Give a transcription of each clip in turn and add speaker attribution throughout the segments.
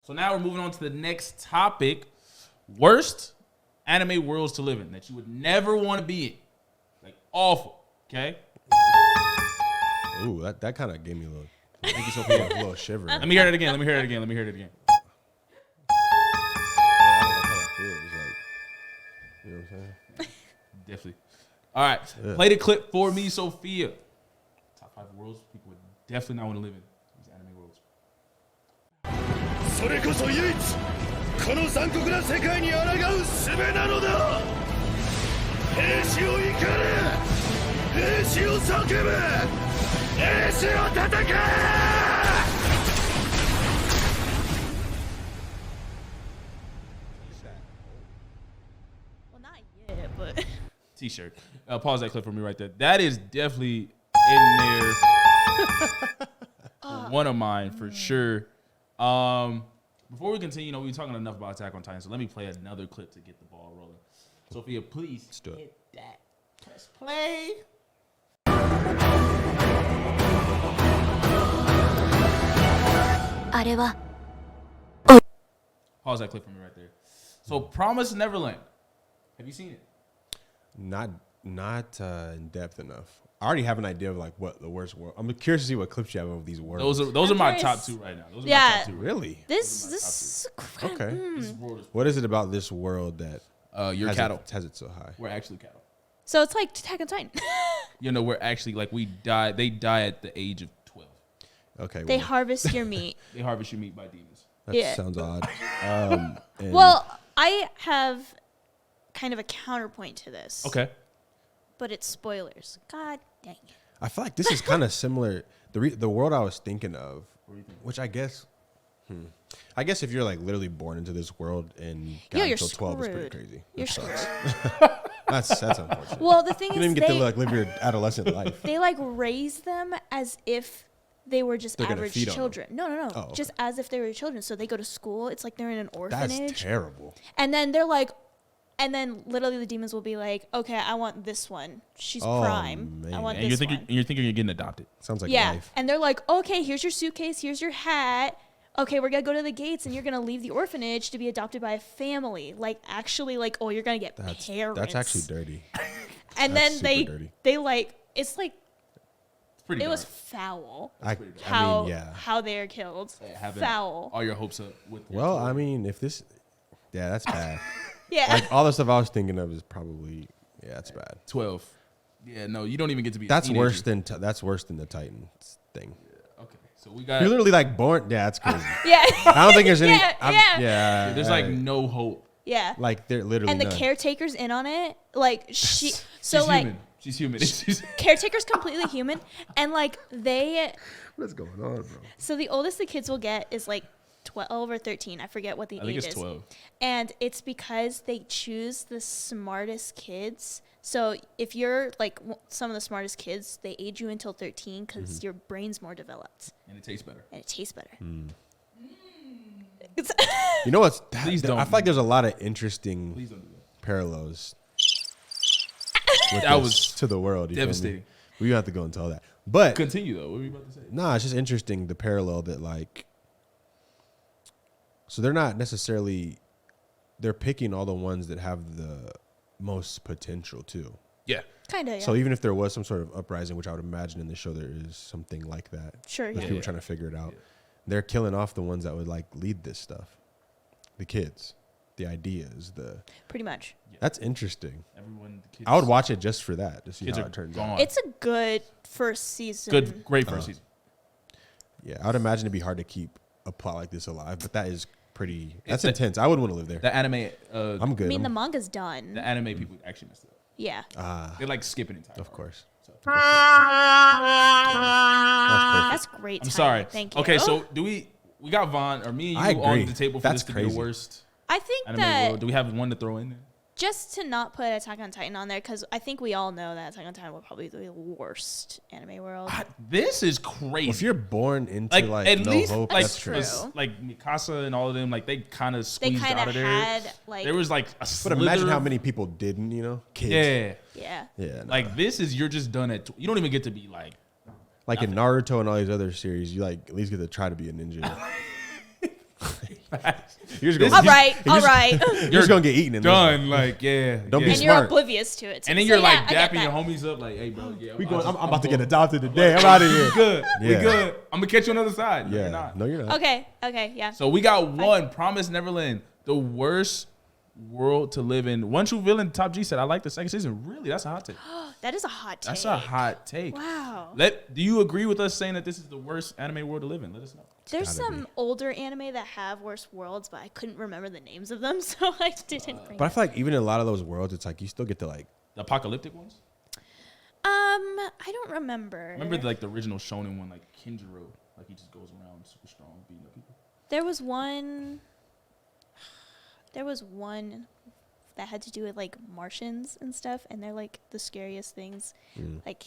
Speaker 1: So now we're moving on to the next topic. Worst anime worlds to live in that you would never want to be in. Like, awful. Okay?
Speaker 2: Ooh, that kind of gave me a little,
Speaker 1: Thank you, Sophia.
Speaker 2: a little shiver.
Speaker 1: Let me hear it again.
Speaker 2: Yeah, I don't know how that feels. Like, you know what I'm saying?
Speaker 1: Definitely. All right.
Speaker 2: Yeah.
Speaker 1: Play the clip for me, Sophia. Top 5 worlds people would definitely not want to live in. These anime worlds.
Speaker 3: それこそ唯一この残酷な世界に抗う術なのだ兵士を怒れ兵士を叫ぶ兵士を叩け
Speaker 4: Well, not yet, but
Speaker 1: T-shirt. Pause that clip for me right there. That is definitely in there. One of mine for sure. Before we continue, we've been talking enough about Attack on Titan, so let me play another clip to get the ball rolling. Sophia, please
Speaker 2: Let's do it.
Speaker 1: hit that. Press play. Pause that clip for me right there. So, Promised Neverland. Have you seen it?
Speaker 2: Not in depth enough. I already have an idea of like what the worst world. I'm curious to see what clips you have of these worlds.
Speaker 1: Those are my
Speaker 4: curious.
Speaker 1: top 2 right now. Those are
Speaker 4: Yeah.
Speaker 1: my top 2.
Speaker 2: Really?
Speaker 4: this
Speaker 2: Okay.
Speaker 1: This world is,
Speaker 2: What is it about this world that
Speaker 1: you're
Speaker 2: has
Speaker 1: cattle.
Speaker 2: has it so high?
Speaker 1: We're actually cattle.
Speaker 4: So it's like Attack on Titan.
Speaker 1: We're actually like we die. They die at the age of 12.
Speaker 2: Okay.
Speaker 4: They
Speaker 2: well,
Speaker 4: harvest your meat.
Speaker 1: They harvest your meat by demons.
Speaker 2: that
Speaker 4: yeah.
Speaker 2: sounds odd. And
Speaker 4: Well, I have kind of a counterpoint to this.
Speaker 1: Okay.
Speaker 4: But it's spoilers. God dang it.
Speaker 2: I feel like this is kind of similar. The world I was thinking of, which I guess if you're like literally born into this world and got
Speaker 4: Yeah, you're
Speaker 2: until 12 is pretty
Speaker 4: screwed.
Speaker 2: crazy.
Speaker 4: You're
Speaker 2: That sucks.
Speaker 4: screwed.
Speaker 2: That's unfortunate.
Speaker 4: Well, the thing
Speaker 2: You don't
Speaker 4: is,
Speaker 2: even get to like live your adolescent life.
Speaker 4: they like raise them as if they were just
Speaker 2: They're gonna
Speaker 4: average
Speaker 2: feed on them.
Speaker 4: children. No.
Speaker 2: Oh, okay.
Speaker 4: Just as if they were children. So they go to school. It's like they're in an orphanage.
Speaker 2: That's terrible.
Speaker 4: And then they're like, and then literally the demons will be like, okay, I want this one. She's
Speaker 2: Oh,
Speaker 4: prime. I
Speaker 2: man.
Speaker 4: want
Speaker 1: And
Speaker 4: this
Speaker 1: you're
Speaker 4: one.
Speaker 1: thinking you're getting adopted.
Speaker 2: Sounds like
Speaker 4: Yeah.
Speaker 2: life.
Speaker 4: And they're like, okay, here's your suitcase. Here's your hat. Okay, we're going to go to the gates and you're going to leave the orphanage to be adopted by a family. Like, actually, like, oh, you're going to get parents.
Speaker 2: That's actually dirty.
Speaker 4: And
Speaker 2: that's
Speaker 4: then
Speaker 2: super dirty.
Speaker 4: they like, it's like,
Speaker 1: It's pretty.
Speaker 4: it was
Speaker 1: dark.
Speaker 4: foul.
Speaker 2: I
Speaker 4: How,
Speaker 2: mean, yeah.
Speaker 4: how they are killed.
Speaker 1: Having
Speaker 4: Foul.
Speaker 1: all your hopes up with.
Speaker 2: Well, I mean, if this, yeah, that's bad.
Speaker 4: Yeah.
Speaker 2: Like all the stuff I was thinking of is probably, yeah, that's bad.
Speaker 1: 12. Yeah, no, you don't even get to be. A
Speaker 2: That's
Speaker 1: teenager.
Speaker 2: worse than the Titans thing.
Speaker 1: Okay, so we got.
Speaker 2: You're literally like born. Yeah, that's crazy.
Speaker 4: yeah.
Speaker 2: I don't think there's any.
Speaker 4: Yeah.
Speaker 2: Yeah.
Speaker 1: There's like no hope.
Speaker 4: Yeah.
Speaker 2: Like they're literally.
Speaker 4: And the
Speaker 2: none.
Speaker 4: caretaker's in on it. Like, she, so
Speaker 1: She's
Speaker 4: like,
Speaker 1: human. She's human. She's-
Speaker 4: caretaker's completely human. And like,
Speaker 2: What's going on, bro?
Speaker 4: so the oldest the kids will get is like 12 or 13. I forget what the
Speaker 1: I think
Speaker 4: age
Speaker 1: it's
Speaker 4: is.
Speaker 1: 12.
Speaker 4: And it's because they choose the smartest kids. So if you're like some of the smartest kids, they age you until 13 because your brain's more developed
Speaker 1: and it tastes better.
Speaker 4: and it tastes better.
Speaker 2: You know what's?
Speaker 1: Please don't.
Speaker 2: I feel like there's a lot of interesting
Speaker 1: Please don't do that.
Speaker 2: parallels. with
Speaker 1: That
Speaker 2: this
Speaker 1: was
Speaker 2: to the world. You feel me?
Speaker 1: devastating.
Speaker 2: We don't have to go into all that, but
Speaker 1: Continue though. What were you about to say?
Speaker 2: nah, it's just interesting the parallel that like. So they're not necessarily. They're picking all the ones that have the most potential too.
Speaker 1: Yeah.
Speaker 4: Kind of, yeah.
Speaker 2: So even if there was some sort of uprising, which I would imagine in the show there is something like that.
Speaker 4: Sure,
Speaker 2: There's
Speaker 4: yeah.
Speaker 2: people trying to figure it out. They're killing off the ones that would like lead this stuff. The kids, the ideas,
Speaker 4: Pretty much.
Speaker 2: that's interesting.
Speaker 1: Everyone. The kids,
Speaker 2: I would watch it just for that to see
Speaker 1: Kids
Speaker 2: how
Speaker 1: are
Speaker 2: it turns
Speaker 1: gone.
Speaker 2: out.
Speaker 4: It's a good first season.
Speaker 1: Good, great first season.
Speaker 2: Yeah, I would imagine it'd be hard to keep a plot like this alive, but that is pretty. That's
Speaker 1: the-
Speaker 2: intense. I wouldn't want to live there.
Speaker 1: The anime.
Speaker 2: I'm good.
Speaker 4: I mean, the
Speaker 2: I'm-
Speaker 4: manga's done.
Speaker 1: The anime people actually messed it up.
Speaker 4: Yeah.
Speaker 1: They like skipping entire.
Speaker 2: of course.
Speaker 1: So.
Speaker 4: That's great.
Speaker 1: I'm
Speaker 4: timing.
Speaker 1: sorry.
Speaker 4: Thank you.
Speaker 1: Okay, so do we got Vaughn or me and
Speaker 2: I
Speaker 1: you on
Speaker 2: agree.
Speaker 1: the table for
Speaker 2: That's
Speaker 1: this to be
Speaker 2: crazy.
Speaker 1: the worst
Speaker 4: I think
Speaker 1: anime
Speaker 4: that
Speaker 1: world? Do we have one to throw in there?
Speaker 4: just to not put Attack on Titan on there, because I think we all know that Attack on Titan will probably be the worst anime world.
Speaker 1: This is crazy.
Speaker 2: Well, if you're born into
Speaker 1: like,
Speaker 2: like,
Speaker 1: at
Speaker 2: no
Speaker 1: least
Speaker 2: hope,
Speaker 1: like
Speaker 2: that's crazy.
Speaker 4: true.
Speaker 1: like Mikasa and all of them, like they kind of
Speaker 4: They
Speaker 1: squeezed
Speaker 4: kind
Speaker 1: out
Speaker 4: of
Speaker 1: of there.
Speaker 4: had like,
Speaker 1: There was like a
Speaker 2: But
Speaker 1: slither
Speaker 2: imagine how
Speaker 1: of-
Speaker 2: many people didn't, kids.
Speaker 1: Yeah,
Speaker 4: yeah.
Speaker 2: Yeah. No.
Speaker 1: like this is you're just done at. You don't even get to be like.
Speaker 2: Like in Naruto and all these other series, you like at least get to try to be a ninja. You're just
Speaker 4: All right.
Speaker 2: You're just gonna get eaten in
Speaker 1: Done. Like, yeah.
Speaker 2: Don't be
Speaker 4: And you're
Speaker 2: smart.
Speaker 4: oblivious to it. Too.
Speaker 1: And then
Speaker 4: So,
Speaker 1: you're like
Speaker 4: I get
Speaker 1: dapping your
Speaker 4: that.
Speaker 1: homies up, like, hey, bro, yeah.
Speaker 2: I'm about to get adopted today. I'm out of here.
Speaker 1: We good. We
Speaker 2: Yeah.
Speaker 1: good. I'm gonna catch you on the other side. No,
Speaker 2: Yeah.
Speaker 1: you're not.
Speaker 2: No, you're not.
Speaker 4: Okay, yeah.
Speaker 1: So we got one. Promise Neverland. The worst world to live in. One True Villain, Top G said, I like the second season. Really? That's a hot take.
Speaker 4: That is a hot take.
Speaker 1: That's a hot take.
Speaker 4: Wow.
Speaker 1: Do you agree with us saying that this is the worst anime world to live in? Let us know.
Speaker 4: There's
Speaker 2: gotta
Speaker 4: some
Speaker 2: be.
Speaker 4: older anime that have worse worlds, but I couldn't remember the names of them, so I didn't bring
Speaker 2: But I
Speaker 4: it.
Speaker 2: feel like even in a lot of those worlds, it's like you still get to like.
Speaker 1: The apocalyptic ones?
Speaker 4: I don't remember.
Speaker 1: Remember like the original shonen one, like Kinjiro, like he just goes around super strong beating up people.
Speaker 4: There was one that had to do with like Martians and stuff, and they're like the scariest things. Like,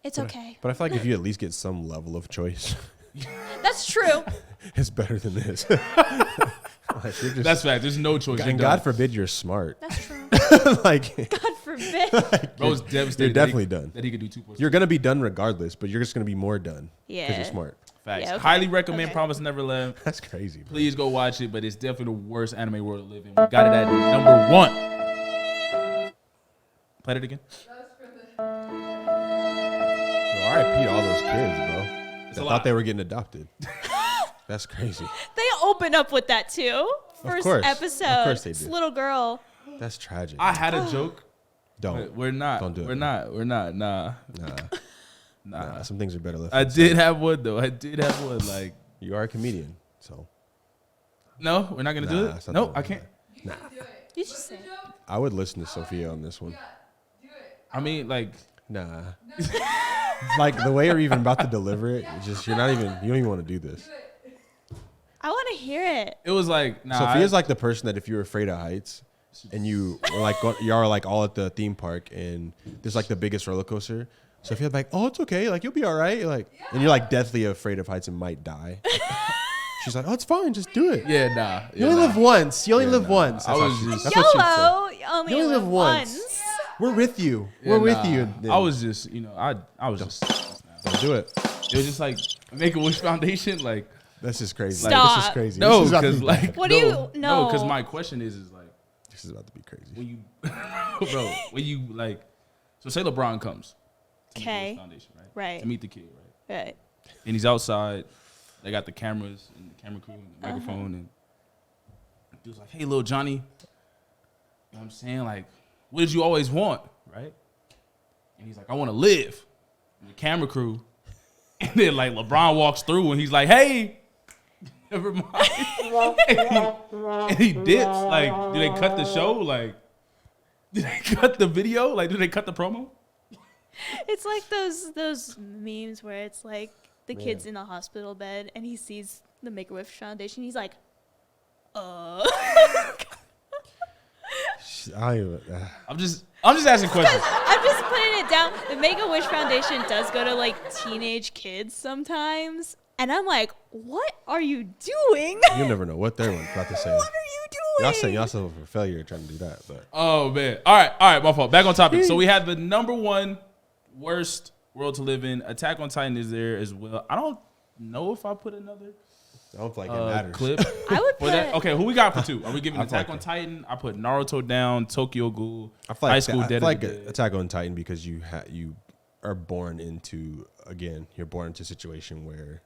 Speaker 4: it's okay.
Speaker 2: But I feel like if you at least get some level of choice,
Speaker 4: That's true.
Speaker 2: it's better than this. Like, you're just,
Speaker 1: That's fact. There's no choice.
Speaker 2: and God forbid you're smart.
Speaker 4: That's true.
Speaker 2: Like
Speaker 4: God forbid.
Speaker 1: Bro's devastated.
Speaker 2: you're definitely done.
Speaker 1: That he could do 2
Speaker 2: You're gonna be done regardless, but you're just gonna be more done because
Speaker 4: Yeah.
Speaker 2: you're smart.
Speaker 1: Facts.
Speaker 4: Yeah, okay.
Speaker 1: Highly recommend
Speaker 4: Okay.
Speaker 1: Promise Neverland.
Speaker 2: That's crazy. Bro.
Speaker 1: Please go watch it, but it's definitely the worst anime world to live in. We got it at number 1. Play it again.
Speaker 2: Yo, R.I.P. to all those kids, bro.
Speaker 1: It's
Speaker 2: I
Speaker 1: a
Speaker 2: thought
Speaker 1: lot.
Speaker 2: they were getting adopted. That's crazy.
Speaker 4: They open up with that too. First
Speaker 2: course.
Speaker 4: episode.
Speaker 2: Of course they
Speaker 4: This
Speaker 2: do.
Speaker 4: little girl.
Speaker 2: That's tragic.
Speaker 1: I had a joke.
Speaker 2: Don't.
Speaker 1: But we're not.
Speaker 2: Don't do it,
Speaker 1: We're
Speaker 2: man.
Speaker 1: not. We're not. Nah.
Speaker 2: Nah, some things are better left.
Speaker 1: I did have one though. I did have one. Like,
Speaker 2: You are a comedian, so
Speaker 1: no, we're not gonna do
Speaker 2: Nah,
Speaker 1: it.
Speaker 2: it's not
Speaker 1: No,
Speaker 2: the
Speaker 1: I
Speaker 2: way.
Speaker 1: can't.
Speaker 4: You just say.
Speaker 2: I would listen to Sophia on this one.
Speaker 1: I mean, like,
Speaker 2: Nah. Like the way you're even about to deliver it, it's just you don't even want to do this.
Speaker 4: I want to hear it.
Speaker 1: it was like, nah.
Speaker 2: Sophia's like the person that if you're afraid of heights and you are like y'all are like all at the theme park and there's like the biggest roller coaster. Sophia's like, oh, it's okay, like you'll be all right, you're like, and you're like deathly afraid of heights and might die. She's like, oh, it's fine, just do it.
Speaker 1: yeah, nah.
Speaker 2: You only live once. You only live once.
Speaker 1: I was just-
Speaker 2: That's what she'd say.
Speaker 4: YOLO. You only
Speaker 2: You only
Speaker 4: live
Speaker 2: live
Speaker 4: once.
Speaker 2: once. We're with you.
Speaker 1: Yeah,
Speaker 2: We're with
Speaker 1: nah.
Speaker 2: you.
Speaker 1: I was just, I was just.
Speaker 2: Don't do it.
Speaker 1: It was just like Make-A-Wish Foundation, like.
Speaker 2: That's just crazy.
Speaker 4: Stop.
Speaker 2: This is crazy.
Speaker 1: No,
Speaker 2: This is about to
Speaker 1: because
Speaker 2: be
Speaker 1: like,
Speaker 2: bad.
Speaker 4: What do you- no.
Speaker 1: because my question is like,
Speaker 2: This is about to be crazy.
Speaker 1: when you, bro, when you like, so say LeBron comes, to
Speaker 4: Okay.
Speaker 1: Make-A-Wish Foundation, right?
Speaker 4: Right.
Speaker 1: To meet the kid, right?
Speaker 4: Right.
Speaker 1: And he's outside. They got the cameras and the camera crew and the microphone, and he was like, "Hey, little Johnny, you know what I'm saying? Like, what did you always want, right?" And he's like, "I want to live." And the camera crew, and then like LeBron walks through, and he's like, "Hey." Never mind. and he dips. Like, do they cut the show? Like, did they cut the video? Like, do they cut the promo?
Speaker 4: It's like those memes where it's like the kid's in a hospital bed and he sees the Make-A-Wish Foundation. He's like,
Speaker 1: I'm just asking questions.
Speaker 4: I'm just putting it down. The Make-A-Wish Foundation does go to like teenage kids sometimes. And I'm like, what are you doing?
Speaker 2: You'll never know what they're about to say.
Speaker 4: What are you doing?
Speaker 2: Y'all setting yourself up for failure trying to do that. But
Speaker 1: Oh man. All right, my fault. Back on topic. So we had the number 1 worst world to live in. Attack on Titan is there as well. I don't know if I put another
Speaker 2: I don't feel like it matters.
Speaker 1: clip
Speaker 4: I would
Speaker 1: for
Speaker 4: put
Speaker 1: that. Okay, who we got for 2? Are we giving
Speaker 2: I feel
Speaker 1: Attack
Speaker 2: like
Speaker 1: on Titan? I put Naruto down, Tokyo Ghoul,
Speaker 2: I feel like,
Speaker 1: High School
Speaker 2: I
Speaker 1: Dead.
Speaker 2: feel like
Speaker 1: of the Dead.
Speaker 2: Attack on Titan because you are born into you're born into a situation where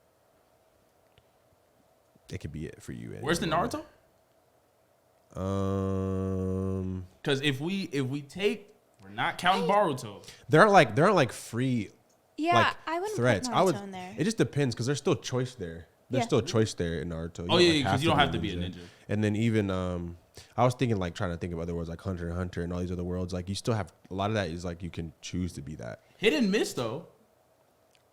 Speaker 2: it could be it for you.
Speaker 1: Where's the Naruto?
Speaker 2: Um,
Speaker 1: Because if we take, we're not counting Boruto.
Speaker 2: there aren't like free
Speaker 4: Yeah,
Speaker 2: like
Speaker 4: I wouldn't
Speaker 2: threats.
Speaker 4: put
Speaker 2: I would.
Speaker 4: Naruto in there.
Speaker 2: It just depends because there's still choice there. There's
Speaker 4: Yeah.
Speaker 2: still choice there in Naruto.
Speaker 1: Oh,
Speaker 2: don't,
Speaker 1: yeah, 'cause you don't have to be a ninja.
Speaker 2: And then even I was thinking like trying to think of other worlds like Hunter x Hunter and all these other worlds. Like you still have a lot of that is like you can choose to be that.
Speaker 1: Hit and miss though.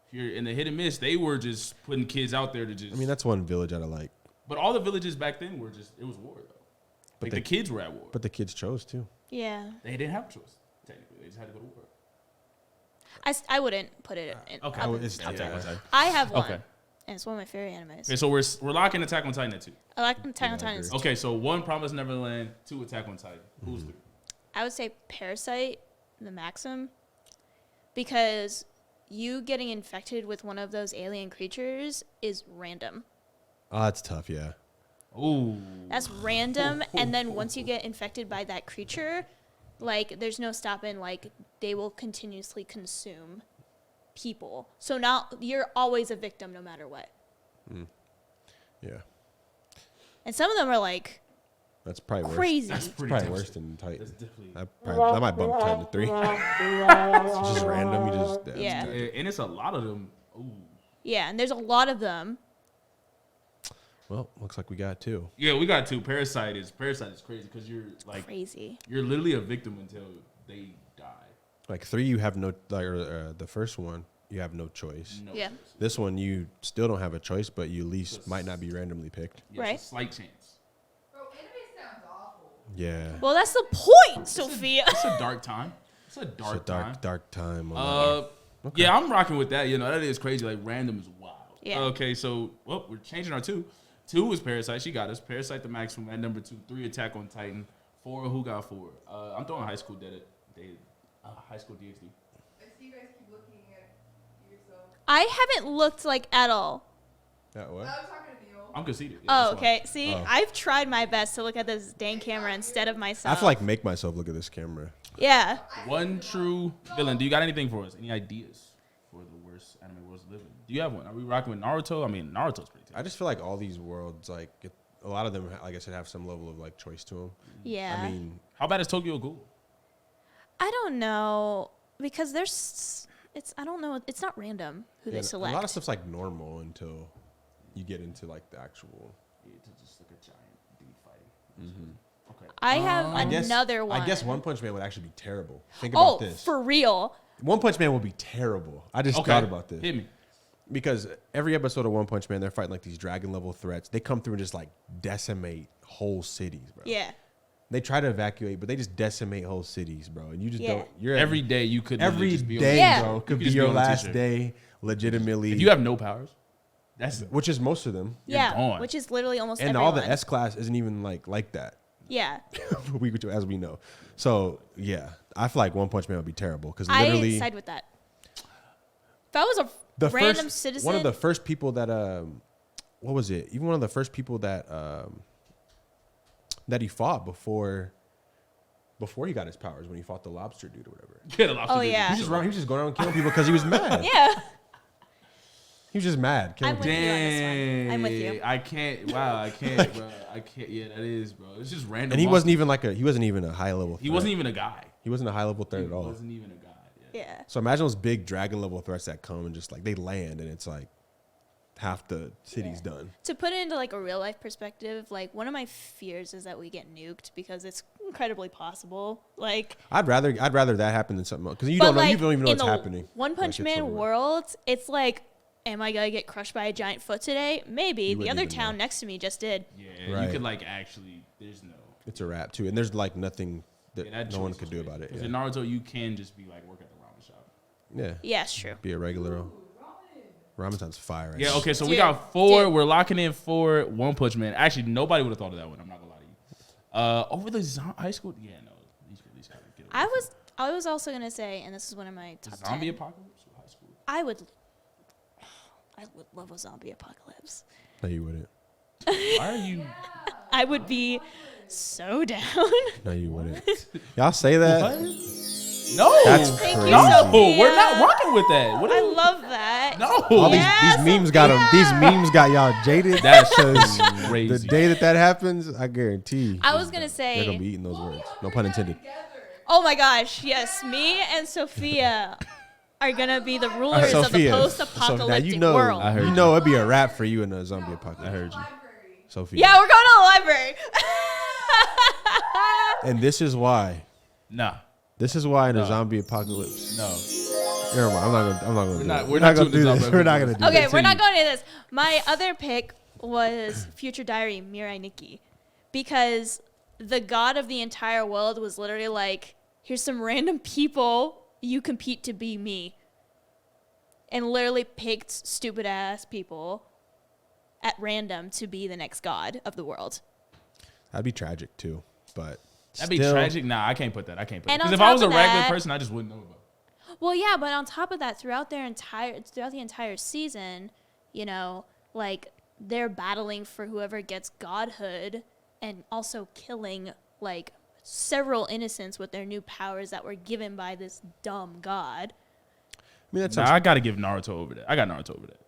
Speaker 1: If you're in the hit and miss, they were just putting kids out there to just.
Speaker 2: I mean that's one village out of like.
Speaker 1: But all the villages back then were just, it was war though.
Speaker 2: But
Speaker 1: Like
Speaker 2: they-
Speaker 1: the kids were at war.
Speaker 2: But the kids chose too.
Speaker 4: Yeah.
Speaker 1: They didn't have a choice, technically. They just had to go to war.
Speaker 4: I wouldn't put it in.
Speaker 1: Okay.
Speaker 4: I'll-
Speaker 2: It's-
Speaker 1: Attack on Titan.
Speaker 4: I have one.
Speaker 1: Okay.
Speaker 4: And it's one of my favorite animes.
Speaker 1: Okay, so we're locking Attack on Titan at 2.
Speaker 4: I like Attack on
Speaker 2: I
Speaker 4: Titan.
Speaker 2: agree.
Speaker 1: Okay, so 1 Promise Neverland, 2 Attack on Titan. Who's 3?
Speaker 4: I would say Parasite, the Maxim, because you getting infected with one of those alien creatures is random.
Speaker 2: Oh, that's tough. Yeah.
Speaker 1: Ooh.
Speaker 4: That's random. And then once you get infected by that creature, like there's no stopping. Like they will continuously consume people. So now you're always a victim no matter what.
Speaker 2: Yeah.
Speaker 4: And some of them are like
Speaker 2: That's probably worse.
Speaker 4: crazy.
Speaker 1: That's
Speaker 2: It's
Speaker 1: pretty
Speaker 2: probably
Speaker 1: tough
Speaker 2: worse
Speaker 1: shit.
Speaker 2: than Titan.
Speaker 1: That's definitely.
Speaker 2: That might bump Titan to 3. It's just random. You just
Speaker 4: Yeah.
Speaker 1: And it's a lot of them. Ooh.
Speaker 4: Yeah, and there's a lot of them.
Speaker 2: Well, looks like we got 2.
Speaker 1: Yeah, we got 2. Parasite is crazy because you're like
Speaker 4: Crazy.
Speaker 1: you're literally a victim until they die.
Speaker 2: Like 3, you have no the first one, you have no choice.
Speaker 1: No
Speaker 4: Yeah.
Speaker 1: choice.
Speaker 2: This one, you still don't have a choice, but you at least might not be randomly picked.
Speaker 1: Yeah,
Speaker 4: Right.
Speaker 1: It's a slight chance.
Speaker 5: Bro, anime sounds awful.
Speaker 2: Yeah.
Speaker 4: Well, that's the point, Sophia.
Speaker 1: It's a dark time. It's a dark
Speaker 2: It's a
Speaker 1: time.
Speaker 2: dark time. Okay.
Speaker 1: Yeah, I'm rocking with that. You know, that is crazy. Like random is wild.
Speaker 4: Yeah.
Speaker 1: Okay, so we're changing our 2. 2 was Parasite. She got us. Parasite the maximum at number 2. 3 Attack on Titan. 4 who got 4? I'm throwing High School High School DxD.
Speaker 5: I see you guys keep looking at yourself.
Speaker 4: I haven't looked like at all.
Speaker 2: Yeah, what?
Speaker 5: I'm talking to Neil.
Speaker 1: I'm conceited. Yeah,
Speaker 4: Oh,
Speaker 1: that's why.
Speaker 4: okay. See,
Speaker 2: Oh.
Speaker 4: I've tried my best to look at this dang camera instead of
Speaker 2: I
Speaker 4: myself.
Speaker 2: have to like make myself look at this camera.
Speaker 4: Yeah.
Speaker 1: One true villain. Do you got anything for us? Any ideas for the worst anime worlds to live in? Do you have one? Are we rocking with Naruto? I mean, Naruto's pretty tough.
Speaker 2: I just feel like all these worlds, like a lot of them, like I said, have some level of like choice to them.
Speaker 4: Yeah.
Speaker 2: I mean,
Speaker 1: How bad is Tokyo Ghoul?
Speaker 4: I don't know because I don't know. It's not random who
Speaker 2: yeah,
Speaker 4: they select.
Speaker 2: a lot of stuff's like normal until you get into like the actual.
Speaker 1: Yeah, to just like a giant dude fighting. Okay.
Speaker 4: I have
Speaker 2: I guess-
Speaker 4: another one.
Speaker 2: I guess One Punch Man would actually be terrible. Think
Speaker 4: Oh,
Speaker 2: about this.
Speaker 4: for real.
Speaker 2: One Punch Man would be terrible. I just
Speaker 1: Okay.
Speaker 2: thought about this.
Speaker 1: Hit me.
Speaker 2: Because every episode of One Punch Man, they're fighting like these dragon level threats. They come through and just like decimate whole cities, bro.
Speaker 4: Yeah.
Speaker 2: They try to evacuate, but they just decimate whole cities, bro. And you just
Speaker 4: Yeah.
Speaker 2: don't. You're
Speaker 1: Every day you could literally
Speaker 2: every
Speaker 1: just be on
Speaker 2: day,
Speaker 4: Yeah.
Speaker 2: bro.
Speaker 1: You
Speaker 2: Could
Speaker 1: could
Speaker 2: be
Speaker 1: just be
Speaker 2: your
Speaker 1: on a
Speaker 2: last
Speaker 1: t-shirt.
Speaker 2: day, legitimately.
Speaker 1: If you have no powers, that's
Speaker 2: which is most of them,
Speaker 4: Yeah.
Speaker 1: gone.
Speaker 4: Which is literally almost
Speaker 2: and
Speaker 4: everyone.
Speaker 2: all the S class isn't even like that.
Speaker 4: Yeah.
Speaker 2: As we know. So yeah, I feel like One Punch Man would be terrible because
Speaker 4: I
Speaker 2: literally
Speaker 4: side with that. If I was a
Speaker 2: the
Speaker 4: random
Speaker 2: first,
Speaker 4: citizen.
Speaker 2: one of the first people that what was it? Even one of the first people that that he fought before he got his powers, when he fought the lobster dude or whatever.
Speaker 1: get a lobster.
Speaker 4: Oh,
Speaker 1: dude.
Speaker 4: yeah.
Speaker 2: He was just going around killing people because he was mad.
Speaker 4: Yeah.
Speaker 2: He was just mad. Killing
Speaker 4: I'm with
Speaker 2: people.
Speaker 4: you on this one. I'm with you.
Speaker 1: I can't. Wow, I can't, bro. I can't. Yeah, that is, bro. It's just random.
Speaker 2: And he
Speaker 1: monsters.
Speaker 2: wasn't even a high level threat.
Speaker 1: He wasn't even a guy.
Speaker 2: He wasn't a high level threat
Speaker 1: He
Speaker 2: at all.
Speaker 1: wasn't even a guy. Yeah.
Speaker 4: Yeah.
Speaker 2: So imagine those big dragon level threats that come and just like they land and it's like half the city's done.
Speaker 4: To put it into like a real life perspective, like one of my fears is that we get nuked because it's incredibly possible. Like,
Speaker 2: I'd rather that happen than something else because you
Speaker 4: but
Speaker 2: don't know
Speaker 4: like,
Speaker 2: you don't even know
Speaker 4: in
Speaker 2: what's
Speaker 4: the
Speaker 2: happening.
Speaker 4: One Punch
Speaker 2: Like, it's
Speaker 4: Man
Speaker 2: over.
Speaker 4: world, it's like, am I gonna get crushed by a giant foot today? Maybe.
Speaker 2: You
Speaker 4: The
Speaker 2: wouldn't
Speaker 4: other
Speaker 2: even
Speaker 4: town
Speaker 2: know.
Speaker 4: next to me just did.
Speaker 1: Yeah.
Speaker 2: Right.
Speaker 1: You could like actually. There's no.
Speaker 2: It's a wrap too, and there's like nothing that
Speaker 1: Yeah, that
Speaker 2: no one
Speaker 1: choice
Speaker 2: could
Speaker 1: is
Speaker 2: do
Speaker 1: crazy.
Speaker 2: about it.
Speaker 1: 'Cause
Speaker 2: Yeah.
Speaker 1: in Naruto, you can just be like work at the ramen shop.
Speaker 2: Yeah,
Speaker 4: Yeah, it's true.
Speaker 2: be a regular. Ramen sounds fire. Right
Speaker 1: Yeah.
Speaker 2: now.
Speaker 1: Okay. So we
Speaker 4: Dude,
Speaker 1: got 4.
Speaker 4: dude.
Speaker 1: We're locking in 4. One Punch Man. Actually, nobody would have thought of that one. I'm not gonna lie to you. Over the high school. Yeah. No. These guys get away.
Speaker 4: I was also gonna say, and this is one of my top
Speaker 1: Zombie
Speaker 4: 10.
Speaker 1: apocalypse or high school.
Speaker 4: I would love a zombie apocalypse.
Speaker 2: No, you wouldn't.
Speaker 1: Why are you?
Speaker 4: I would be so down.
Speaker 2: No, you wouldn't. Y'all say that.
Speaker 1: No.
Speaker 2: That's
Speaker 4: Thank you,
Speaker 2: crazy.
Speaker 1: No,
Speaker 4: Sophia.
Speaker 1: we're not rocking with that. What
Speaker 4: I
Speaker 1: are you?
Speaker 4: love that.
Speaker 1: No.
Speaker 2: All
Speaker 4: Yes,
Speaker 2: these memes got them. These memes got y'all jaded.
Speaker 1: That's
Speaker 2: because
Speaker 1: crazy.
Speaker 2: the day that happens, I guarantee
Speaker 4: I was gonna
Speaker 2: they're gonna
Speaker 4: say,
Speaker 2: be eating those words. No pun intended.
Speaker 4: oh my gosh, yes, me and Sophia are gonna be the rulers of the
Speaker 2: Sophia,
Speaker 4: post-apocalyptic
Speaker 2: now you know,
Speaker 4: world.
Speaker 1: I heard
Speaker 2: you know it'd be a wrap for you in a zombie apocalypse.
Speaker 1: I heard you.
Speaker 5: Library.
Speaker 2: Sophia.
Speaker 4: Yeah, we're going to the library.
Speaker 2: And this is why.
Speaker 1: Nah.
Speaker 2: This is why in a
Speaker 1: No.
Speaker 2: zombie apocalypse.
Speaker 1: No.
Speaker 2: Never mind. I'm not gonna do
Speaker 1: not-
Speaker 2: it.
Speaker 1: we're
Speaker 2: We're
Speaker 1: not
Speaker 2: not gonna
Speaker 1: doing
Speaker 2: do
Speaker 1: the
Speaker 2: this.
Speaker 1: zombie
Speaker 2: We're not gonna do
Speaker 4: Okay,
Speaker 2: this.
Speaker 4: we're not going to this. My other pick was Future Diary Mirai Nikki, because the god of the entire world was literally like, here's some random people, you compete to be me. And literally picked stupid ass people at random to be the next god of the world.
Speaker 2: That'd be tragic too, but
Speaker 1: That'd be
Speaker 2: still-
Speaker 1: tragic. Nah, I can't put that. I can't put
Speaker 4: And
Speaker 1: that.
Speaker 4: on
Speaker 1: Because if I was a
Speaker 4: top of
Speaker 1: regular
Speaker 4: that-
Speaker 1: person, I just wouldn't know about it.
Speaker 4: Well, yeah, but on top of that, throughout the entire season, you know, like they're battling for whoever gets godhood and also killing like several innocents with their new powers that were given by this dumb god.
Speaker 2: I mean, that
Speaker 1: Nah,
Speaker 2: sounds.
Speaker 1: I gotta give Naruto over that. I got Naruto over that.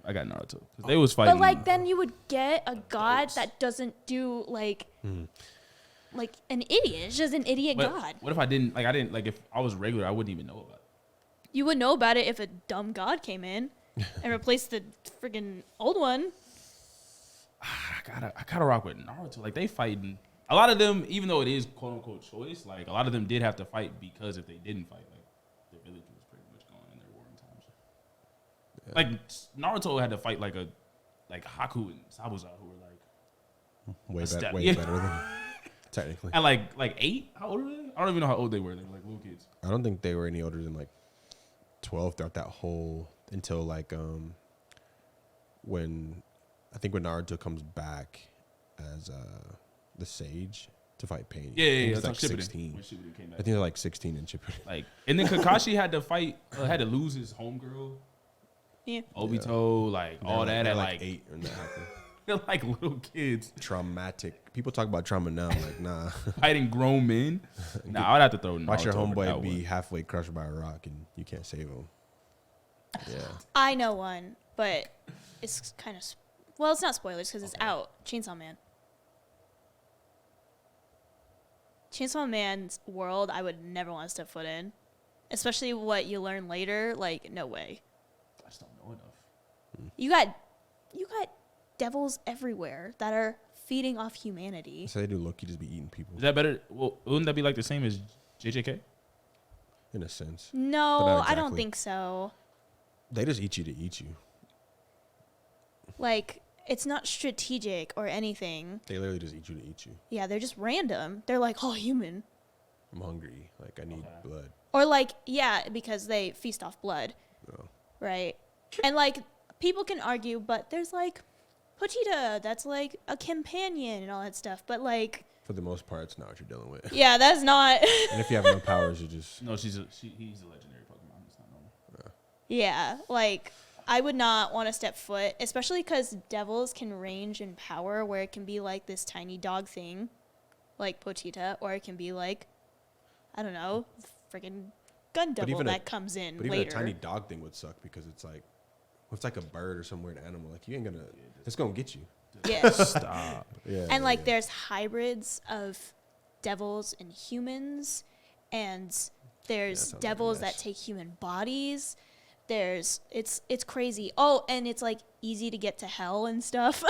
Speaker 1: I got Naruto. 'Cause they was fighting.
Speaker 4: But like then you would get a god
Speaker 1: adults.
Speaker 4: that doesn't do like an idiot. It's just an idiot
Speaker 1: But
Speaker 4: god.
Speaker 1: what if I didn't like if I was regular, I wouldn't even know about it.
Speaker 4: You would know about it if a dumb god came in and replaced the friggin' old one.
Speaker 1: I gotta rock with Naruto. Like they fighting. A lot of them, even though it is quote unquote choice, like a lot of them did have to fight because if they didn't fight, like their village was pretty much gone in their warring times. Like Naruto had to fight like Haku and Sabuza, who were like
Speaker 2: Way,
Speaker 1: step-
Speaker 2: way
Speaker 1: yeah.
Speaker 2: better than technically.
Speaker 1: at like 8. How old were they? I don't even know how old they were. They were like little kids.
Speaker 2: I don't think they were any older than like 12 throughout that whole until like when I think when Naruto comes back as the sage to fight Pain.
Speaker 1: Yeah,
Speaker 2: I think
Speaker 1: yeah.
Speaker 2: he's
Speaker 1: That's
Speaker 2: like
Speaker 1: like Shippuden.
Speaker 2: 16.
Speaker 1: When Shippuden came
Speaker 2: I
Speaker 1: back.
Speaker 2: think they're like 16 in Shippuden.
Speaker 1: Like, and then Kakashi had to fight, had to lose his homegirl,
Speaker 4: Yeah.
Speaker 1: Obito, like all that
Speaker 2: They're
Speaker 1: at
Speaker 2: like
Speaker 1: like
Speaker 2: 8 when that happened.
Speaker 1: they're like little kids
Speaker 2: Traumatic. People talk about trauma now. Like, nah.
Speaker 1: fighting grown men. Nah, I'd have to throw Naruto
Speaker 2: Watch your
Speaker 1: over that
Speaker 2: homeboy be
Speaker 1: one.
Speaker 2: halfway crushed by a rock and you can't save him. Yeah.
Speaker 4: I know one, but it's kind of well, it's not spoilers because it's out. Chainsaw Man. Chainsaw Man's world, I would never want to step foot in, especially what you learn later. Like, no way.
Speaker 1: I just don't know enough.
Speaker 4: You got devils everywhere that are feeding off humanity.
Speaker 2: So they do Loki just be eating people
Speaker 1: Is that better? Well, wouldn't that be like the same as JJK?
Speaker 2: in a sense.
Speaker 4: No,
Speaker 2: But not
Speaker 4: I don't
Speaker 2: exactly.
Speaker 4: think so.
Speaker 2: They just eat you to eat you.
Speaker 4: Like, it's not strategic or anything.
Speaker 2: They literally just eat you to eat you.
Speaker 4: Yeah, they're just random. They're like, oh, human.
Speaker 2: I'm hungry. Like, I need blood.
Speaker 4: Or like, yeah, because they feast off blood.
Speaker 2: No.
Speaker 4: Right. And like, people can argue, but there's like Pochita, that's like a companion and all that stuff. But like,
Speaker 2: For the most part, it's not what you're dealing with.
Speaker 4: yeah, that's not.
Speaker 2: And if you have no powers, you just.
Speaker 1: No, he's a legendary Pokemon. It's not normal.
Speaker 4: Yeah, like, I would not want to step foot, especially because devils can range in power where it can be like this tiny dog thing, like Pochita, or it can be like, I don't know, freaking gun devil
Speaker 2: even
Speaker 4: that comes in
Speaker 2: But even
Speaker 4: later.
Speaker 2: a tiny dog thing would suck because it's like, if it's like a bird or some weird animal, like you ain't gonna, it's gonna get you.
Speaker 4: Yeah.
Speaker 1: Stop.
Speaker 2: Yeah.
Speaker 4: And like
Speaker 2: yeah.
Speaker 4: there's hybrids of devils and humans, and there's
Speaker 2: sounds like a
Speaker 4: devils that
Speaker 2: mess.
Speaker 4: take human bodies. There's it's crazy. Oh, and it's like easy to get to hell and stuff.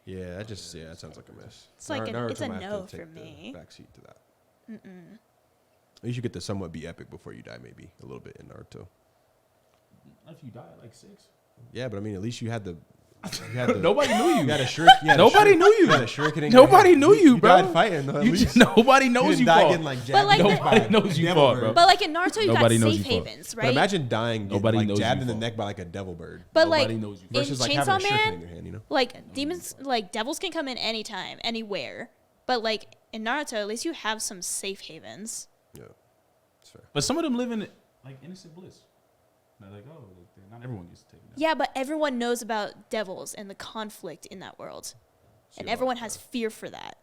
Speaker 2: Yeah, that sounds like a mess.
Speaker 4: It's like it's a
Speaker 2: might have
Speaker 4: no
Speaker 2: to
Speaker 4: for
Speaker 2: take the
Speaker 4: me.
Speaker 2: Backseat to that. You should get to somewhat be epic before you die, maybe a little bit in Naruto.
Speaker 1: If you die at like 6.
Speaker 2: Yeah, but I mean, at least you had the. You had the
Speaker 1: Nobody knew you.
Speaker 2: You had a shuriken.
Speaker 1: Nobody knew you.
Speaker 2: You had a shuriken in your
Speaker 1: Nobody
Speaker 2: hand.
Speaker 1: knew you, bro.
Speaker 2: died fighting, though, at
Speaker 1: You
Speaker 2: least.
Speaker 1: just, nobody knows
Speaker 2: didn't
Speaker 1: you
Speaker 2: die
Speaker 1: fought.
Speaker 2: getting like
Speaker 4: But
Speaker 2: jabbed
Speaker 4: like
Speaker 2: in
Speaker 4: the-
Speaker 2: the
Speaker 1: Nobody
Speaker 2: neck
Speaker 1: knows you
Speaker 2: devil
Speaker 1: fought,
Speaker 2: bird.
Speaker 1: bro.
Speaker 4: But like in Naruto, you
Speaker 1: Nobody
Speaker 4: got
Speaker 1: knows
Speaker 4: safe
Speaker 1: you fought.
Speaker 4: havens,
Speaker 2: But
Speaker 4: right?
Speaker 2: imagine dying, getting
Speaker 1: Nobody
Speaker 2: like
Speaker 1: knows
Speaker 2: jabbed
Speaker 1: you
Speaker 2: in the
Speaker 1: fought.
Speaker 2: neck by like a devil bird.
Speaker 4: But
Speaker 1: Nobody
Speaker 4: like
Speaker 1: knows you
Speaker 2: Versus
Speaker 4: in
Speaker 2: like having a
Speaker 4: Chainsaw
Speaker 2: shuriken
Speaker 4: Man,
Speaker 2: in your hand, you know?
Speaker 4: like demons, like devils can come in anytime, anywhere. But like in Naruto, at least you have some safe havens.
Speaker 2: Yeah, that's fair.
Speaker 1: But some of them live in like innocent bliss. They're like, oh, not everyone gets taken down.
Speaker 4: Yeah, but everyone knows about devils and the conflict in that world, and everyone has fear for that.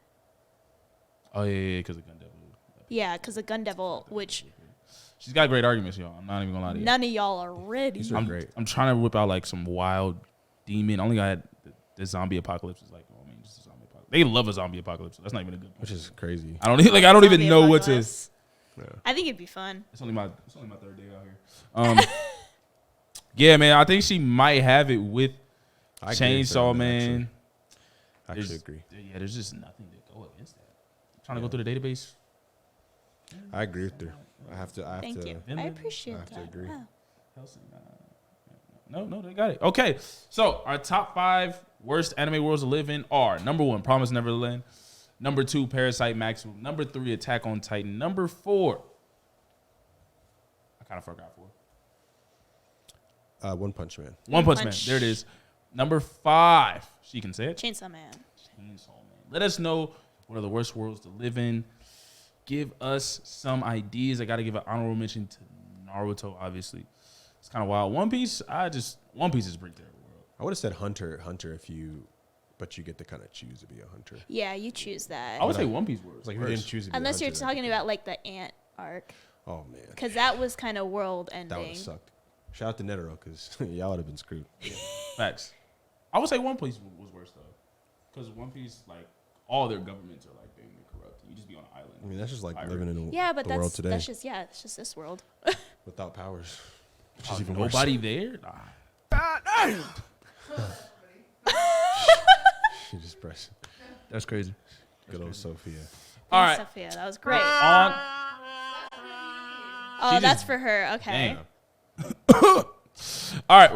Speaker 1: Oh yeah, because of Gun Devil.
Speaker 4: Yeah, because the gun devil, which
Speaker 1: She's got great arguments, y'all. I'm not even gonna lie to you.
Speaker 4: none of y'all are ready.
Speaker 2: These are great.
Speaker 1: I'm trying to whip out like some wild demon. I only got the zombie apocalypse. Is like, oh, I mean, just a zombie apocalypse. They love a zombie apocalypse. That's not even a good.
Speaker 2: Which is crazy.
Speaker 1: I don't like. I don't even
Speaker 4: Zombie
Speaker 1: know what to.
Speaker 4: apocalypse.
Speaker 2: Yeah.
Speaker 4: I think it'd be fun.
Speaker 1: It's only my third day out here. Yeah, man. I think she might have it with
Speaker 2: I agree with
Speaker 1: Chainsaw
Speaker 2: that,
Speaker 1: Man.
Speaker 2: I actually
Speaker 1: There's-
Speaker 2: agree.
Speaker 1: Yeah, there's just nothing to go against that. Trying to go through the database.
Speaker 2: I agree with her. I have to.
Speaker 4: Thank you. I
Speaker 1: Vinland?
Speaker 4: appreciate
Speaker 2: I have to
Speaker 4: that.
Speaker 2: agree.
Speaker 4: Wow.
Speaker 1: Hellsing, no, they got it. Okay, so our top 5 worst anime worlds to live in are: number 1, Promise Neverland; number 2, Parasite Maximum; number 3, Attack on Titan; number 4, I kind of forgot 4.
Speaker 2: One Punch Man.
Speaker 1: One Punch Man.
Speaker 4: Punch.
Speaker 1: There it is. Number 5. She can say it.
Speaker 4: Chainsaw Man.
Speaker 1: Chainsaw Man. Let us know what are the worst worlds to live in. Give us some ideas. I got to give an honorable mention to Naruto, obviously. It's kind of wild. One Piece is a pretty terrible world.
Speaker 2: I would have said hunter, but you get to kind of choose to be a hunter.
Speaker 4: Yeah, you choose that.
Speaker 1: I would say One Piece was
Speaker 2: It's like if
Speaker 1: worse.
Speaker 2: you didn't choose to be
Speaker 4: Unless
Speaker 2: a
Speaker 4: you're
Speaker 2: hunter,
Speaker 4: talking about like the ant arc,
Speaker 2: oh man,
Speaker 4: because that was kind of world
Speaker 2: that would
Speaker 4: ending.
Speaker 2: have sucked. Shout out to Netero because y'all would have been screwed.
Speaker 1: Facts. I would say One Piece was worse though, because One Piece like all their governments are like being corrupt. You just be on an island.
Speaker 2: I mean, that's just like
Speaker 1: Pirates.
Speaker 2: living in
Speaker 4: Yeah, but
Speaker 2: the world
Speaker 4: that's
Speaker 2: today
Speaker 4: it's just this world.
Speaker 2: without powers. Which
Speaker 1: Oh,
Speaker 2: is even worse.
Speaker 1: nobody there. Nah.
Speaker 2: She just pressed.
Speaker 1: That's crazy.
Speaker 2: Good old Sophia.
Speaker 1: All right.
Speaker 4: Sophia, that was great.
Speaker 1: On.
Speaker 4: Oh,
Speaker 1: She
Speaker 4: that's
Speaker 1: just-
Speaker 4: for her. Okay.
Speaker 1: Dang. All right.